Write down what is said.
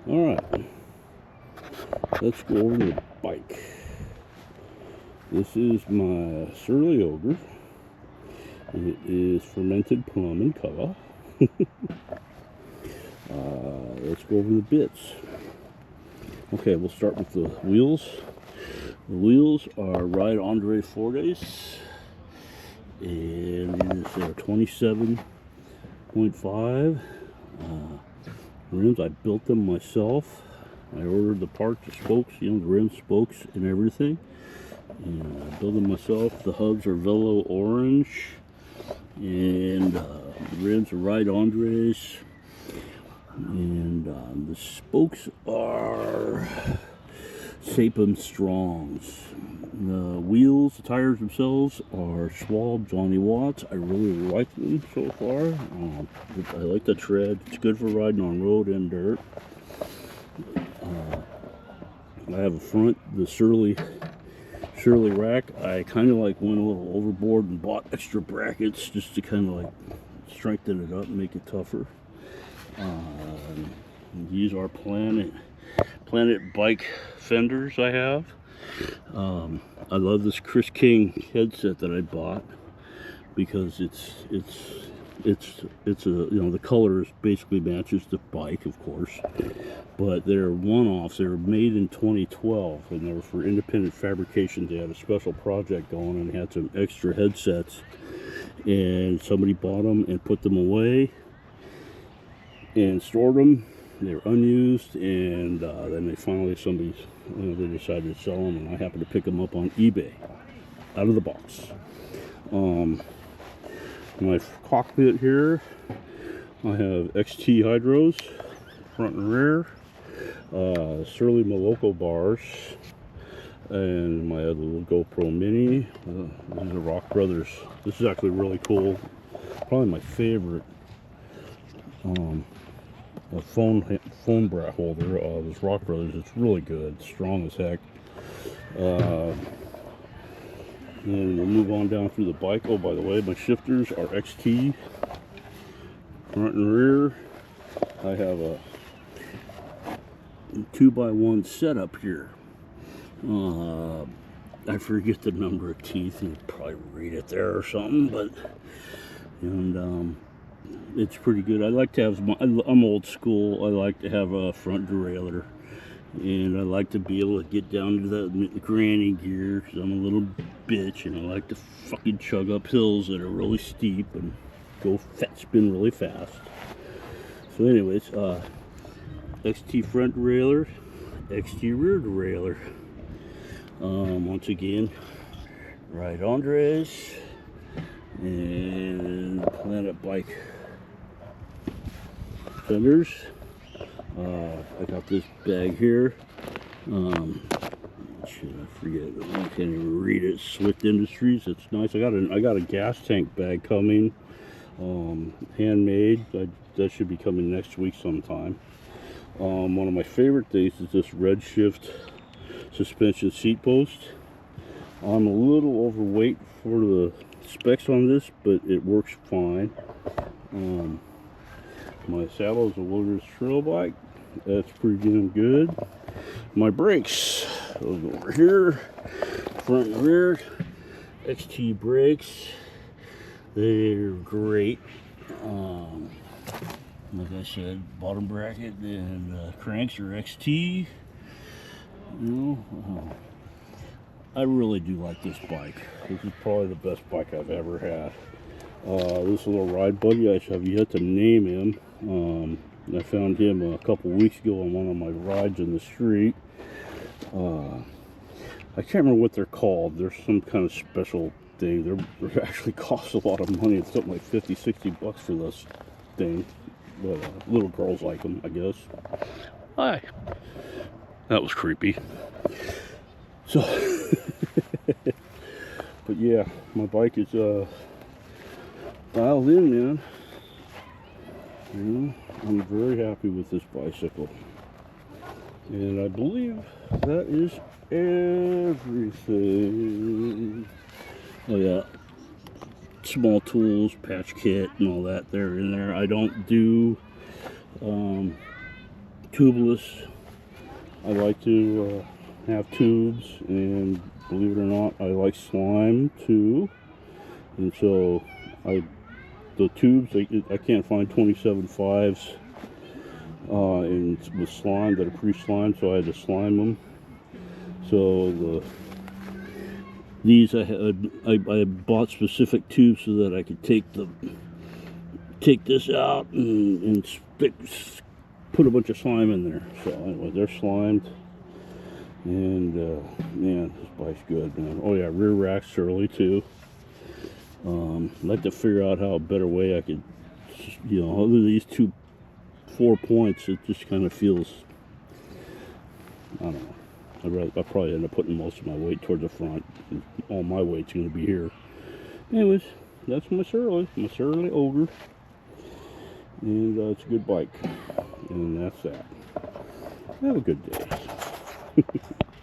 Alright, let's go over the bike. This is my Surly Ogre. It is fermented plum and cover. Let's go over the bits. Okay, we'll start with the wheels. The wheels are Ride Andre Fortes, and these are 27.5. Rims, I built them myself. I ordered the parts, the spokes, the rim spokes and everything. And I built them myself. The hubs are Velo Orange, and the rims are Ride Andres. And the spokes are Sapum Strongs. The wheels, the tires themselves are Schwab Johnny Watts. I really like them so far. I like the tread. It's good for riding on road and dirt. I have a front, the Surly rack. I kind of like went a little overboard and bought extra brackets just to kind of like strengthen it up and make it tougher. These are Planet bike fenders I have. I love this Chris King headset that I bought because it's the colors basically matches the bike, of course, but they're one-offs. They were made in 2012 and they were for independent fabrication. They had a special project going and had some extra headsets, and somebody bought them and put them away and stored them. They were unused, and then they finally they decided to sell them, and I happened to pick them up on eBay out of the box. My cockpit here, I have XT hydros front and rear, Surly Moloko bars, and my other little GoPro Mini. These are Rock Brothers. This is actually really cool. Probably my favorite. A phone bra holder of this Rock Brothers. It's really good, strong as heck. And we'll move on down through the bike. Oh, by the way, my shifters are XT front and rear. I have a 2x1 setup here. I forget the number of teeth. You probably read it there or something, but it's pretty good. I like to have I'm old school. I like to have a front derailleur, and I like to be able to get down to the granny gear because I'm a little bitch, and I like to fucking chug up hills that are really steep and go spin really fast. So anyways, XT front derailleur, XT rear derailleur. Once again, Ride Andres and Planet bike fenders. I got this bag here. Should I forget? I can't even read it. Swift Industries. It's nice. I got a gas tank bag coming. Handmade. That should be coming next week sometime. One of my favorite things is this Redshift suspension seat post. I'm a little overweight for the specs on this, but it works fine. My saddle is a Wilderness Trail bike. That's pretty damn good. My brakes, those go over here, front and rear, XT brakes. They're great. Like I said, bottom bracket and cranks are XT. I really do like this bike. This is probably the best bike I've ever had. This little ride buddy, I have yet to name him. I found him a couple weeks ago on one of my rides in the street. I can't remember what they're called. There's some kind of special thing. They actually cost a lot of money. It's something like 50, 60 bucks for this thing. But little girls like them, I guess. Hi. That was creepy. So, but yeah, my bike is dialed in, man. I'm very happy with this bicycle. And I believe that is everything. Oh yeah, small tools, patch kit, and all that. They're in there. I don't do tubeless. I like to have tubes, and believe it or not, I like slime too. And so the tubes, I can't find 27.5s with slime that are pre-slimed, so I had to slime them. So these I bought specific tubes so that I could take this out and put a bunch of slime in there. So anyway, they're slimed, and man, this bike's good, man. Oh yeah, rear rack's early too. I'd like to figure out how a better way I could, other than these 4 points, it just kind of feels, I don't know. I'll probably end up putting most of my weight towards the front. All my weight's going to be here. Anyways, that's my Surly Ogre. And it's a good bike. And that's that. Have a good day.